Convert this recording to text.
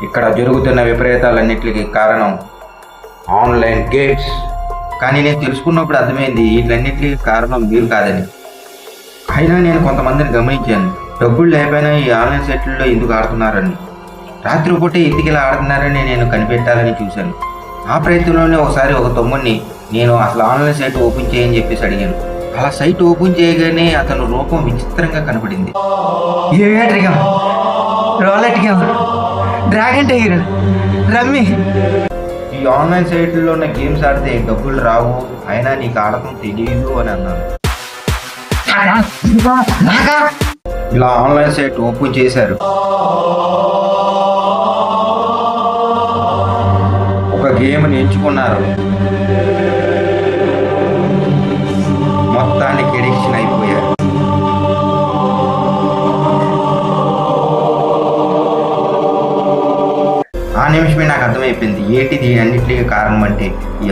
ఇక్కడ జరుగుతున్న విపరీతాలన్నిటికీ కారణం ఆన్లైన్ గేమ్స్. కానీ నేను తెలుసుకున్నప్పుడు అర్థమైంది వీటన్నిటికీ కారణం మీరు కాదని. అయినా నేను కొంతమందిని గమనించాను, డబ్బులు లేకపోయినా ఈ ఆన్లైన్ సైట్లలో ఎందుకు ఆడుతున్నారని. రాత్రి పూట ఎందుకు ఇలా ఆడుతున్నారని నేను కనిపెట్టాలని చూశాను. ఆ ప్రయత్నంలోనే ఒకసారి ఒక తమ్ముడిని నేను అసలు ఆన్లైన్ సైట్ ఓపెన్ చేయని చెప్పేసి అడిగాను. అలా సైట్ ఓపెన్ చేయగానే అతను రూపం విచిత్రంగా కనపడింది. Aviator game, roulette game, dragon tiger, rummy. ఈ ఆన్లైన్ సైట్లో ఉన్న గేమ్స్ ఆడితే డబ్బులు రావు, అయినా నీకు ఆడటం తెలియదు అని అన్నాను. ఇలా ఆన్లైన్ సైట్ ఓపెన్ చేశారు. ఒక గేమ్ని ఎంచుకున్నారు. మొత్తానికి ఎడిక్షన్ అయిపోయారు. ఆ నిమిషమే నాకు అర్థమైపోయింది ఏంటి దీని అన్నింటికి కారణం అంటే ఈ